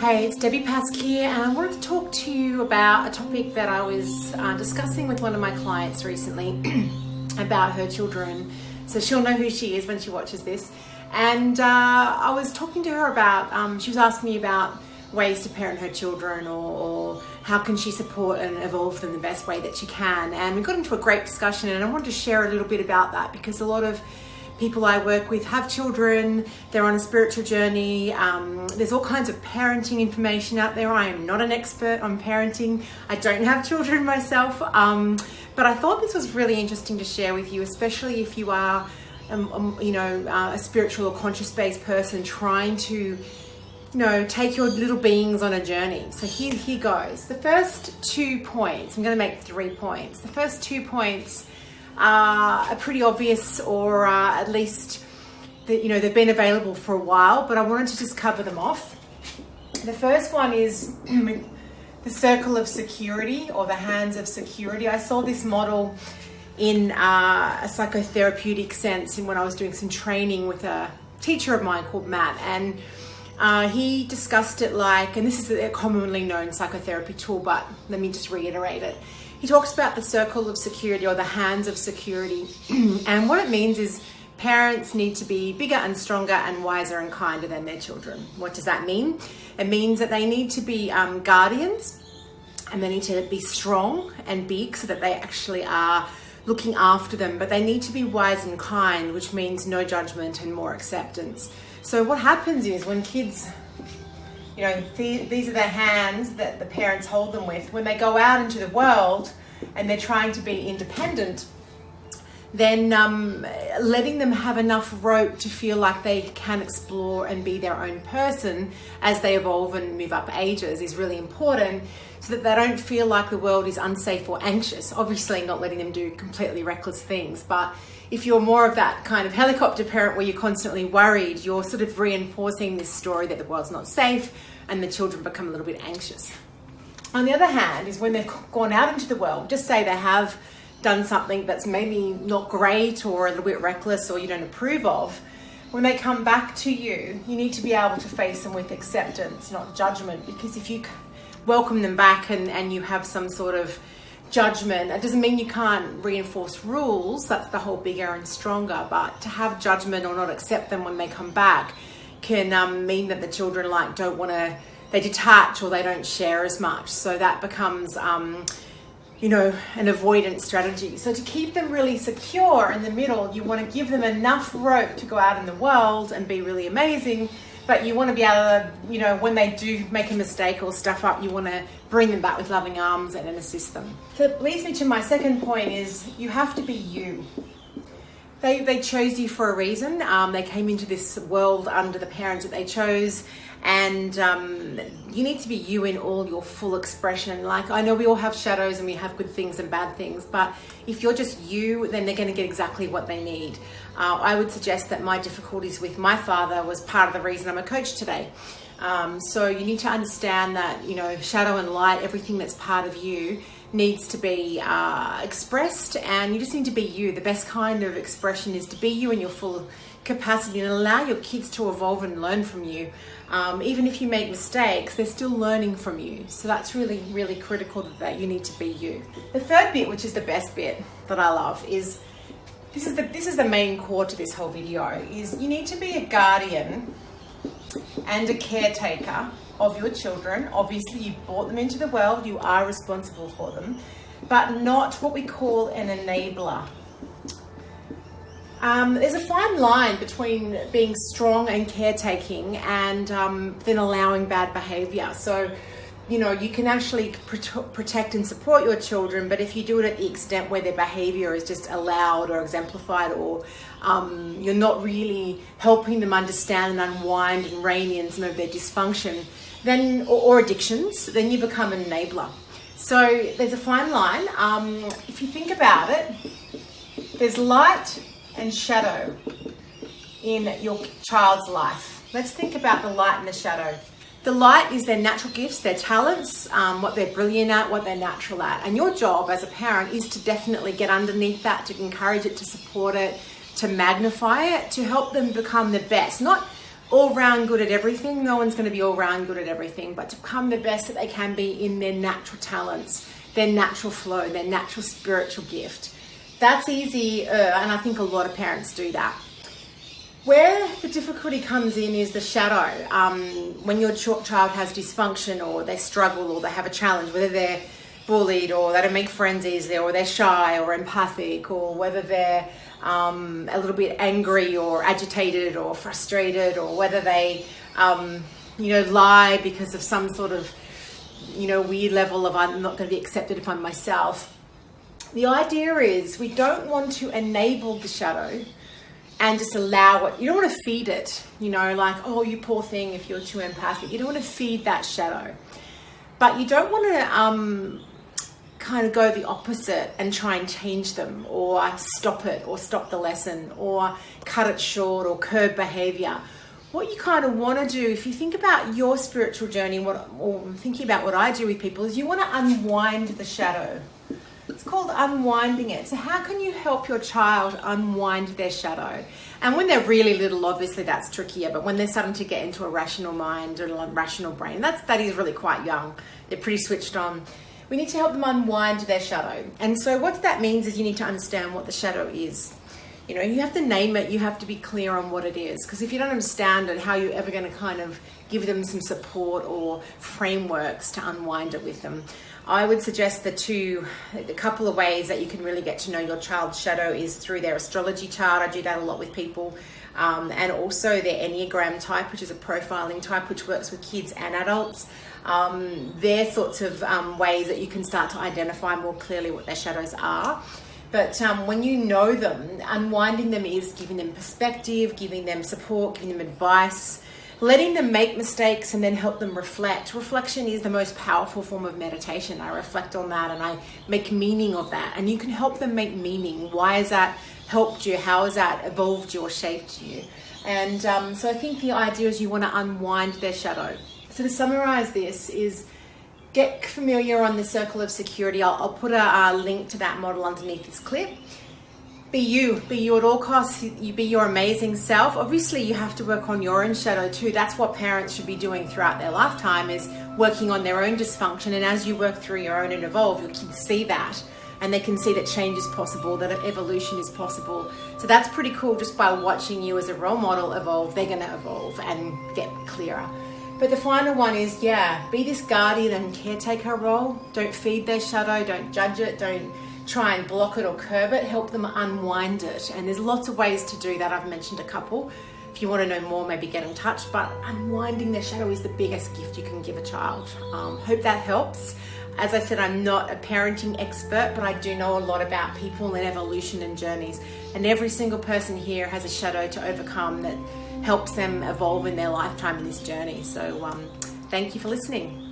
Hey, it's Debbie Pask here, and I wanted to talk to you about a topic that I was discussing with one of my clients recently about her children. So she'll know who she is when she watches this. And I was talking to her about, she was asking me about ways to parent her children or how can she support and evolve them the best way that she can. And we got into a great discussion, and I wanted to share a little bit about that because a lot of people I work with have children, they're on a spiritual journey, there's all kinds of parenting information out there. I am not an expert on parenting, I don't have children myself, but I thought this was really interesting to share with you, especially if you are a spiritual or conscious-based person trying to take your little beings on a journey. So here goes. The first 2 points, I'm going to make 3 points. The first 2 points are pretty obvious, or at least they've been available for a while, but I wanted to just cover them off. The first one is the circle of security, or the hands of security. I saw this model in a psychotherapeutic sense when I was doing some training with a teacher of mine called Matt, and he discussed it like, and this is a commonly known psychotherapy tool, but let me just reiterate it. He talks about the circle of security, or the hands of security. And what it means is parents need to be bigger and stronger and wiser and kinder than their children. What does that mean? It means that they need to be guardians, and they need to be strong and big so that they actually are looking after them. But they need to be wise and kind, which means no judgment and more acceptance. So what happens is when kids, these are the hands that the parents hold them with. When they go out into the world and they're trying to be independent, then letting them have enough rope to feel like they can explore and be their own person as they evolve and move up ages is really important, so that they don't feel like the world is unsafe or anxious. Obviously not letting them do completely reckless things, but if you're more of that kind of helicopter parent where you're constantly worried, you're sort of reinforcing this story that the world's not safe, and the children become a little bit anxious. On the other hand is when they've gone out into the world, just say they have done something that's maybe not great or a little bit reckless or you don't approve of, when they come back to you, you need to be able to face them with acceptance, not judgment, because if you welcome them back and you have some sort of judgment, it doesn't mean you can't reinforce rules. That's the whole bigger and stronger. But to have judgment or not accept them when they come back can mean that the children they detach or they don't share as much. So that becomes an avoidance strategy. So to keep them really secure in the middle, you want to give them enough rope to go out in the world and be really amazing. But you want to be able to, when they do make a mistake or stuff up, you want to bring them back with loving arms and then assist them. So it leads me to my second point is you have to be you. They chose you for a reason. They came into this world under the parents that they chose, and you need to be you in all your full expression. Like, I know we all have shadows and we have good things and bad things, but if you're just you, then they're going to get exactly what they need. I would suggest that my difficulties with my father was part of the reason I'm a coach today. So you need to understand that, shadow and light, everything that's part of you needs to be expressed, and you just need to be you. The best kind of expression is to be you in your full capacity and allow your kids to evolve and learn from you. Even if you make mistakes, they're still learning from you. So that's really, really critical that you need to be you. The third bit, which is the best bit that I love, is this is the main core to this whole video, is you need to be a guardian and a caretaker of your children. Obviously, you brought them into the world, you are responsible for them, but not what we call an enabler. There's a fine line between being strong and caretaking and then allowing bad behavior. So, you can actually protect and support your children, but if you do it at the extent where their behavior is just allowed or exemplified, or you're not really helping them understand and unwind and rein in some of their dysfunction, then or addictions, then you become an enabler. So there's a fine line. If you think about it, there's light and shadow in your child's life. Let's think about the light and the shadow. The light is their natural gifts, their talents, what they're brilliant at, what they're natural at. And your job as a parent is to definitely get underneath that, to encourage it, to support it, to magnify it, to help them become the best. Not all round good at everything. No one's going to be all round good at everything, but to become the best that they can be in their natural talents, their natural flow, their natural spiritual gift. That's easy, and I think a lot of parents do that. Where the difficulty comes in is the shadow. When your child has dysfunction, or they struggle, or they have a challenge, whether they're bullied, or they don't make friends easily, or they're shy or empathic, or whether they're a little bit angry or agitated or frustrated, or whether they lie because of some sort of weird level of I'm not going to be accepted if I'm myself. The idea is we don't want to enable the shadow and just allow it. You don't want to feed it, like, oh, you poor thing if you're too empathic. You don't want to feed that shadow. But you don't want to kind of go the opposite and try and change them, or stop it, or stop the lesson, or cut it short, or curb behavior. What you kind of want to do, if you think about your spiritual journey, or thinking about what I do with people, is you want to unwind the shadow. It's called unwinding it. So how can you help your child unwind their shadow? And when they're really little, obviously that's trickier, but when they're starting to get into a rational mind or a rational brain, that is really quite young. They're pretty switched on. We need to help them unwind their shadow. And so what that means is you need to understand what the shadow is. You have to name it, you have to be clear on what it is. Because if you don't understand it, how are you ever going to kind of give them some support or frameworks to unwind it with them? I would suggest a couple of ways that you can really get to know your child's shadow is through their astrology chart. I do that a lot with people. And also their Enneagram type, which is a profiling type, which works with kids and adults. They're sorts of ways that you can start to identify more clearly what their shadows are. But when you know them, unwinding them is giving them perspective, giving them support, giving them advice, letting them make mistakes, and then help them reflect. Reflection is the most powerful form of meditation. I reflect on that and I make meaning of that. And you can help them make meaning. Why has that helped you? How has that evolved you or shaped you? And so I think the idea is you want to unwind their shadow. So to summarize this is get familiar on the circle of security. I'll put a link to that model underneath this clip. Be you at all costs. You be your amazing self. Obviously you have to work on your own shadow too. That's what parents should be doing throughout their lifetime, is working on their own dysfunction. And as you work through your own and evolve, your kids see that, and they can see that change is possible, that evolution is possible. So that's pretty cool. Just by watching you as a role model evolve, they're going to evolve and get clearer. But the final one is, be this guardian and caretaker role. Don't feed their shadow, don't judge it, don't try and block it or curb it, help them unwind it. And there's lots of ways to do that. I've mentioned a couple. If you want to know more, maybe get in touch. But unwinding their shadow is the biggest gift you can give a child. Hope that helps. As I said, I'm not a parenting expert, but I do know a lot about people and evolution and journeys. And every single person here has a shadow to overcome that helps them evolve in their lifetime in this journey. So thank you for listening.